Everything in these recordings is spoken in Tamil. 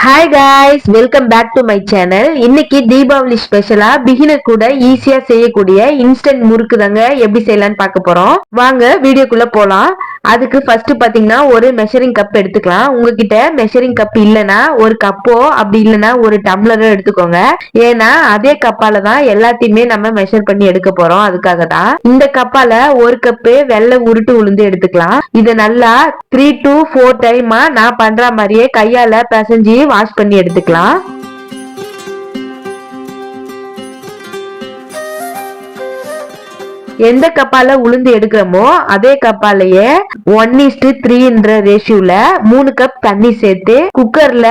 Hi guys, welcome back to my channel. இன்னைக்கு தீபாவளி ஸ்பெஷலா பிகினர் கூட ஈஸியா செய்யக்கூடிய இன்ஸ்டன்ட் முறுக்கு தாங்க எப்படி செய்யலாம்னு பார்க்க போறோம். வாங்க வீடியோக்குள்ள போலாம். அதுக்கு ஃபர்ஸ்ட் பாத்தீங்கன்னா ஒரு மெஷரிங் கப் எடுத்துக்கலாம். உங்ககிட்ட மெஷரிங் கப் இல்லனா ஒரு கப்போ அப்படி இல்லனா ஒரு டம்ளரோ எடுத்துக்கோங்க. ஏன்னா அதே கப்பால தான் எல்லாத்தையுமே நம்ம மெஷர் பண்ணி எடுக்க போறோம். அதுக்காக தான் இந்த கப்பால ஒரு கப்பு வெள்ளை உருட்டு உளுந்து எடுத்துக்கலாம். இதை நல்லா 3 to 4 டைமா நான் பண்ற மாதிரியே கையால பிசைஞ்சு வாஷ் பண்ணி எடுத்துக்கலாம். எந்த கப்பால உளுந்து எடுக்கிறோமோ அதே கப்பாலேயே 1:3 ரேஷியோல 3 கப் தண்ணி சேர்த்து குக்கர்ல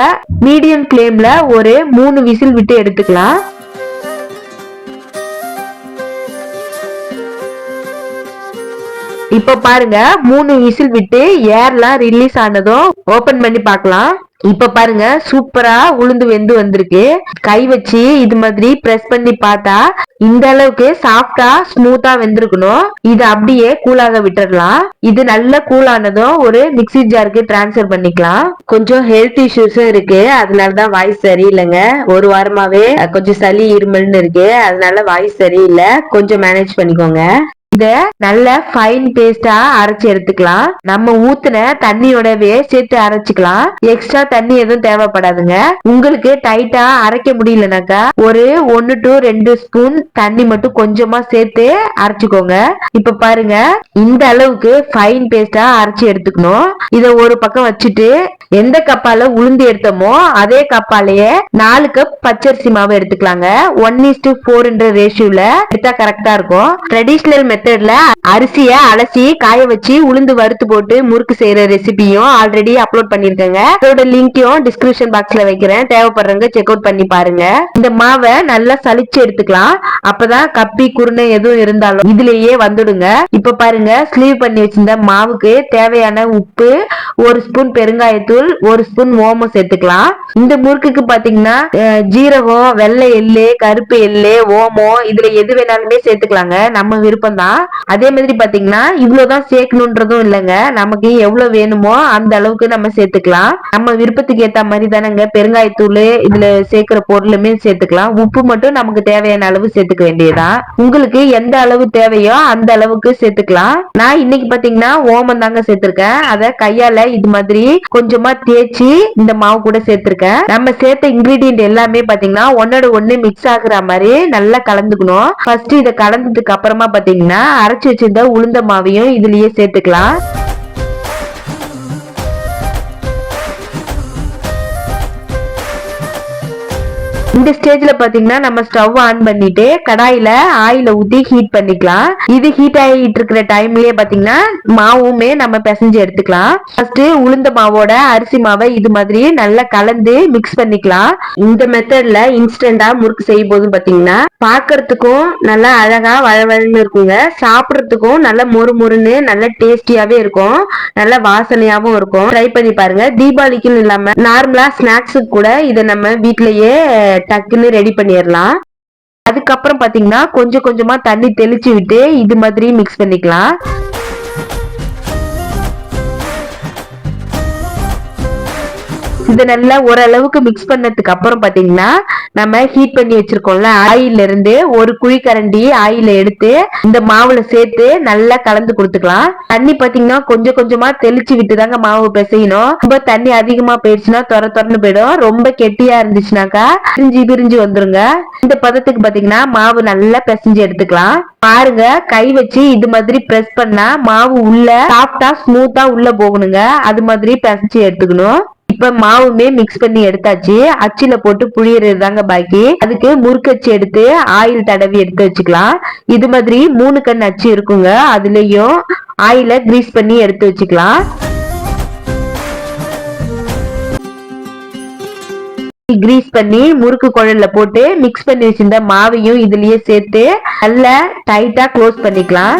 மீடியம் ஃப்ளேம்ல ஒரு 3 விசில் விட்டு எடுத்துக்கலாம். இப்ப பாருங்க 3 விசில் விட்டு ஏர்லாம் ரிலீஸ் ஆனதும் ஓபன் பண்ணி பார்க்கலாம். இப்ப பாருங்க சூப்பரா உளுந்து வெந்து வந்திருக்கு. கை வச்சு இது மாதிரி பிரஸ் பண்ணி பார்த்தா இந்த அளவுக்கு சாஃப்டா ஸ்மூத்தா வெந்திருக்கணும். இது அப்படியே கூலாக விட்டுறலாம். இது நல்ல கூலானதும் ஒரு மிக்ஸி ஜாருக்கு டிரான்ஸ்ஃபர் பண்ணிக்கலாம். கொஞ்சம் ஹெல்த் இஷ்யூஸும் இருக்கு, அதனாலதான் வாய்ஸ் சரியில்லைங்க. ஒரு வாரமாவே கொஞ்சம் சளி இருமல்னு இருக்கு, அதனால வாய்ஸ் சரியில்லை. கொஞ்சம் மேனேஜ் பண்ணிக்கோங்க. இத நல்ல ஃபைன் பேஸ்டா அரைச்சு எடுத்துக்கலாம். நம்ம ஊத்துன தண்ணியோடவே சேர்த்து அரைச்சுக்கலாம். எக்ஸ்ட்ரா தண்ணி எதுவும் தேவைப்படாதுங்க. உங்களுக்கு டைட்டா அரைக்க முடியலனாக்கா ஒரு 1 to 2 ஸ்பூன் தண்ணி மட்டும் கொஞ்சமா சேர்த்து அரைச்சுக்கோங்க. இப்ப பாருங்க இந்த அளவுக்கு ஃபைன் பேஸ்டா அரைச்சு எடுத்துக்கணும். இத ஒரு பக்கம் வச்சுட்டு எந்த கப்பால உளுந்து எடுத்தோமோ அதே கப்பாலேயே 4 கப் பச்சரிசி மாவு எடுத்துக்கலாங்க. 1:4 ரேஷியோல எடுத்தா கரெக்டா இருக்கும். ட்ரெடிஷனல் மெத்தட்ல அரிசிய அலசி காய வச்சு உளுந்து வறுத்து போட்டு முறுக்கு செய்யற ரெசிபியும் ஆல்ரெடி அப்லோட் பண்ணிருக்கேங்க. அதோட லிங்கையும் டிஸ்கிரிப்ஷன் பாக்ஸ்ல வைக்கிறேன். தேவைப்படுறவங்க செக் அவுட் பண்ணி பாருங்க. இந்த மாவை நல்லா சலிச்சு எடுத்துக்கலாம். அப்பதான் கப்பி குருணை எதுவும் இருந்தாலும் இதுலயே வந்துடுங்க. இப்ப பாருங்க ஸ்லீவ் பண்ணி வச்சிருந்த மாவுக்கு தேவையான உப்பு, 1 ஸ்பூன் பெருங்காயத்தூள், 1 ஸ்பூன் ஓமம் சேர்த்துக்கலாம். இந்த முறுக்குக்கு பாத்தீங்கன்னா ஜீரகம், வெள்ளை எள்ளு, கருப்பு எள்ளு, ஓமம் இதுல எது வேணாலுமே சேர்த்துக்கலாங்க. நம்ம விருப்பம் தான். அதே மாதிரி பாத்தீங்கன்னா இவ்வளவுதான் சேர்க்கணும்ன்றதும் இல்லைங்க. நமக்கு எவ்வளவு வேணுமோ அந்த அளவுக்கு நம்ம சேர்த்துக்கலாம். நம்ம விருப்பத்துக்கு ஏத்த மாதிரி தானங்க பெருங்காயத்தூள் இதுல சேர்க்கிற பொருளுமே சேர்த்துக்கலாம். உப்பு மட்டும் நமக்கு தேவையான அளவு சேர்த்துக்க வேண்டியதா. உங்களுக்கு எந்த அளவு தேவையோ அந்த அளவுக்கு சேர்த்துக்கலாம். நான் இன்னைக்கு பாத்தீங்கன்னா ஓமம் தாங்க சேர்த்திருக்கேன். அத கையால இது மாதிரி கொஞ்சமா தேய்ச்சி இந்த மாவு கூட சேர்த்திருக்கேன். நம்ம சேர்த்த இன்கிரீடியன்ட் எல்லாமே பாத்தீங்கன்னா ஒன்னோட ஒண்ணு மிக்ஸ் ஆகுற மாதிரி நல்லா கலந்துக்கணும். ஃபர்ஸ்ட் இதை கலந்ததுக்கு அப்புறமா பாத்தீங்கன்னா அரைச்சு வச்சிருந்த உளுந்த மாவையும் இதுலயே சேர்த்துக்கலாம். இந்த ஸ்டேஜ்ல பாத்தீங்கன்னா நம்ம ஸ்டவ் ஆன் பண்ணிட்டு கடாயில ஆயில ஊத்தி ஹீட் பண்ணிக்கலாம். இது ஹீட் ஆகிட்டு இருக்கிற டைம்லயே பாத்தீங்கன்னா மாவுமே நம்ம பிசைஞ்சு எடுத்துக்கலாம். ஃபர்ஸ்ட் உளுந்த மாவோட அரிசி மாவை இது மாதிரி நல்லா கலந்து மிக்ஸ் பண்ணிக்கலாம். இந்த மெத்தட்ல இன்ஸ்டன்டா முறுக்கு செய்யும் போது பாத்தீங்கன்னா பாக்குறதுக்கும் நல்லா அழகா வழவழன்னு இருக்குங்க. சாப்பிடறதுக்கும் நல்ல மொறு மொறுன்னு நல்ல டேஸ்டியாவே இருக்கும். நல்ல வாசனையாவும் இருக்கும். ட்ரை பண்ணி பாருங்க. தீபாவளிக்குன்னு இல்லாம நார்மலா ஸ்நாக்ஸுக்கு கூட இதை நம்ம வீட்லயே டக்குன்னு ரெடி பண்ணிடலாம். அதுக்கப்புறம் பாத்தீங்கன்னா கொஞ்சம் கொஞ்சமா தண்ணி தெளிச்சு விட்டு இது மாதிரி மிக்ஸ் பண்ணிக்கலாம். இது நல்லா ஓரளவுக்கு மிக்ஸ் பண்ணதுக்கு அப்புறம் பாத்தீங்கன்னா நம்ம ஹீட் பண்ணி வச்சிருக்கோம்ல ஆயில இருந்து ஒரு குழிக்கரண்டி ஆயில எடுத்து இந்த மாவுல சேர்த்து நல்லா கலந்து கொடுத்துக்கலாம். தண்ணி பாத்தீங்கன்னா கொஞ்சம் கொஞ்சமா தெளிச்சு விட்டுதாங்க மாவு பிசையணும். ரொம்ப தண்ணி அதிகமா போயிடுச்சுன்னா திறந்து போயிடும். ரொம்ப கெட்டியா இருந்துச்சுனாக்கா பிரிஞ்சு பிரிஞ்சு வந்துருங்க. இந்த பதத்துக்கு பாத்தீங்கன்னா மாவு நல்லா பிசைஞ்சு எடுத்துக்கலாம். பாருங்க கை வச்சு இது மாதிரி பிரஸ் பண்ணா மாவு உள்ள சாஃப்டா ஸ்மூத்தா உள்ள போகணுங்க. அது மாதிரி பிசைஞ்சு எடுத்துக்கணும். இப்ப மாவுமே மிக்ஸ் பண்ணி எடுத்தாச்சு. அச்சில போட்டு புழியறது தாங்க பாக்கி. அதுக்கு முறுக்கச்சு எடுத்து ஆயில் தடவி எடுத்து வச்சுக்கலாம். இது மாதிரி 3 கண் அச்சு இருக்குங்க. அதுலயும் ஆயில கிரீஸ் பண்ணி எடுத்து வச்சுக்கலாம். கிரீஸ் பண்ணி முறுக்கு குழல்ல போட்டு மிக்ஸ் பண்ணி வச்சிருந்த மாவையும் இதுலயே சேர்த்து நல்லா டைட்டா க்ளோஸ் பண்ணிக்கலாம்.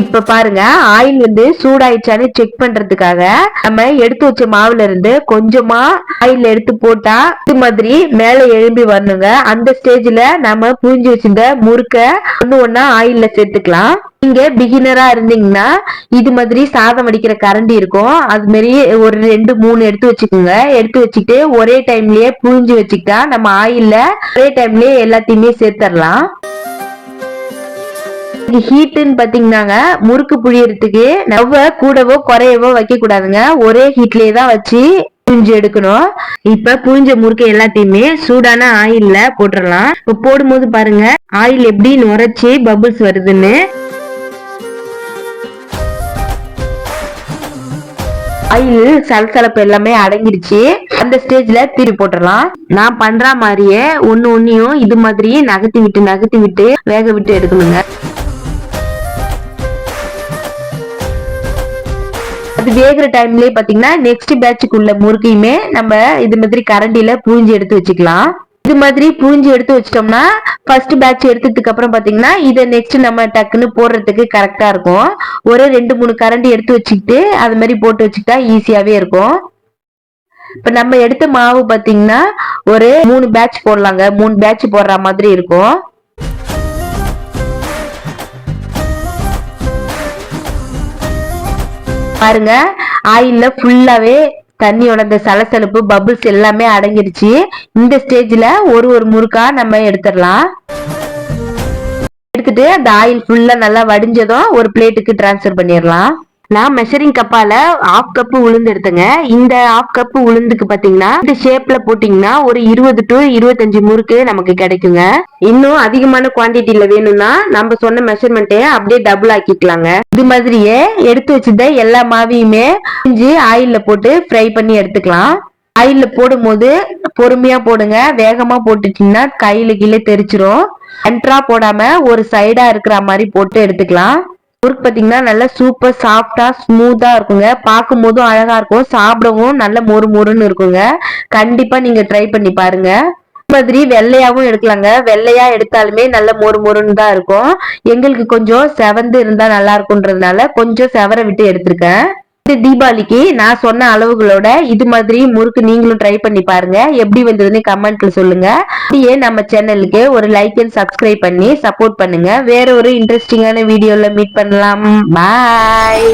இப்ப பாருங்க ஆயில் வந்து சூடாயிடுச்சான்னு செக் பண்றதுக்காக நம்ம எடுத்து வச்ச மாவுல இருந்து கொஞ்சமா ஆயில் எடுத்து போட்டா இது மாதிரி மேல எழும்பி வரணுங்க. அந்த ஸ்டேஜ்ல நம்ம புழிஞ்சு வச்சிருந்த முறுக்க ஒண்ணு ஒண்ணா ஆயில்ல சேர்த்துக்கலாம். நீங்க பிகினரா இருந்தீங்கன்னா இது மாதிரி சாதம் வடிக்கிற கரண்டி இருக்கும், அது மாதிரி ஒரு 2 3 எடுத்து வச்சுக்கோங்க. எடுத்து வச்சுட்டு ஒரே டைம்லயே புழிஞ்சு வச்சுக்கிட்டா நம்ம ஆயில்ல ஒரே டைம்லயே எல்லாத்தையுமே சேர்த்தரலாம். ஹீட்டுன்னு பாத்தீங்கன்னாங்க முறுக்கு புழியறதுக்கு நவ்வ கூடவோ குறையவோ வைக்க கூடாதுங்க, ஒரே ஹீட்லயே தான் வச்சு புழிஞ்சு எடுக்கணும். இப்ப புழிஞ்ச முறுக்கு எல்லாத்தையுமே சூடான ஆயில்ல போட்டுடலாம். இப்ப போடும்போது பாருங்க ஆயில் எப்படி நுரைச்சி பபுள்ஸ் வருதுன்னு. ஆயில் சலசலப்பு எல்லாமே அடங்கிடுச்சு. அந்த ஸ்டேஜ்ல திருப்பி போட்டுடலாம். நான் பண்ற மாதிரியே ஒன்னையும் இது மாதிரி நகர்த்தி விட்டு வேக விட்டு எடுக்கணுங்க. அது வேகிற டைம்லயே பாத்தீங்கன்னா நெக்ஸ்ட் பேட்சுக்குள்ள முறுக்கையுமே நம்ம இது மாதிரி கரண்டில புழிஞ்சு எடுத்து வச்சுக்கலாம். இது மாதிரி புழிஞ்சு எடுத்து வச்சிட்டோம்னா ஃபர்ஸ்ட் பேட்ச் எடுத்ததுக்கு அப்புறம் பாத்தீங்கன்னா இதை நெக்ஸ்ட் நம்ம டக்குன்னு போடுறதுக்கு கரெக்டா இருக்கும். ஒரு 2 3 கரண்டி எடுத்து வச்சுக்கிட்டு அது மாதிரி போட்டு வச்சுக்கிட்டா ஈஸியாவே இருக்கும். இப்ப நம்ம எடுத்த மாவு பாத்தீங்கன்னா ஒரு 3 பேட்ச் போடலாங்க, 3 பேட்ச் போடுற மாதிரி இருக்கும். பாருங்க ஆயில்ல ஃபுல்லாவே தண்ணியோட இந்த சலசலப்பு பபுள்ஸ் எல்லாமே அடங்கிடுச்சு. இந்த ஸ்டேஜ்ல ஒரு முறுக்கா நம்ம எடுத்துடலாம். எடுத்துட்டு அந்த ஆயில் ஃபுல்லா நல்லா வடிஞ்சதும் ஒரு பிளேட்டுக்கு டிரான்ஸ்ஃபர் பண்ணிடலாம். நான் மெஷரிங் கப்பால 1/2 கப் உளுந்து எடுத்தேங்க. இந்த 1/2 கப் உளுந்துக்கு பாத்தீங்கன்னா இந்த ஷேப்ல போட்டீங்கன்னா ஒரு 20 to 25 முறுக்கு நமக்கு கிடைக்குங்க. இன்னும் அதிகமான குவான்டிட்டில வேணும்னா நம்ம சொன்ன மெஷர்மெண்ட்டே அப்படியே டபுள் ஆக்கிக்கலாங்க. இது மாதிரியே எடுத்து வச்சிருந்த எல்லா மாவையுமே ஆயில்ல போட்டு ஃப்ரை பண்ணி எடுத்துக்கலாம். ஆயில்ல போடும் போது பொறுமையா போடுங்க, வேகமா போட்டுட்டீங்கன்னா கையில கீழே தெரிச்சிரும். சென்டரா போடாம ஒரு சைடா இருக்கிற மாதிரி போட்டு எடுத்துக்கலாம். முறுக்கு பாத்தீங்கன்னா நல்லா சூப்பர் சாஃப்டா ஸ்மூத்தா இருக்குங்க, பார்க்கும் போதும் அழகா இருக்கும், சாப்பிடவும் நல்ல மொறு மொறுன்னு இருக்குங்க. கண்டிப்பா நீங்க ட்ரை பண்ணி பாருங்க. மாதிரி வெள்ளையாவும் எடுக்கலாங்க, வெள்ளையா எடுத்தாலுமே நல்ல மொறு மொறுன்னு தான் இருக்கும். எங்களுக்கு கொஞ்சம் செவந்து இருந்தா நல்லா இருக்கும்ன்றதுனால கொஞ்சம் செவர விட்டு எடுத்திருக்கேன். இந்த தீபாவளிக்கு நான் சொன்ன அளவுகளோட இது மாதிரி முறுக்கு நீங்களும் ட்ரை பண்ணி பாருங்க, எப்படி வந்ததுன்னு கமெண்ட்ல சொல்லுங்க. அப்படியே நம்ம சேனலுக்கு ஒரு லைக் அண்ட் சப்ஸ்கிரைப் பண்ணி சப்போர்ட் பண்ணுங்க. வேற ஒரு இன்ட்ரெஸ்டிங்கான வீடியோல மீட் பண்ணலாம். பாய்.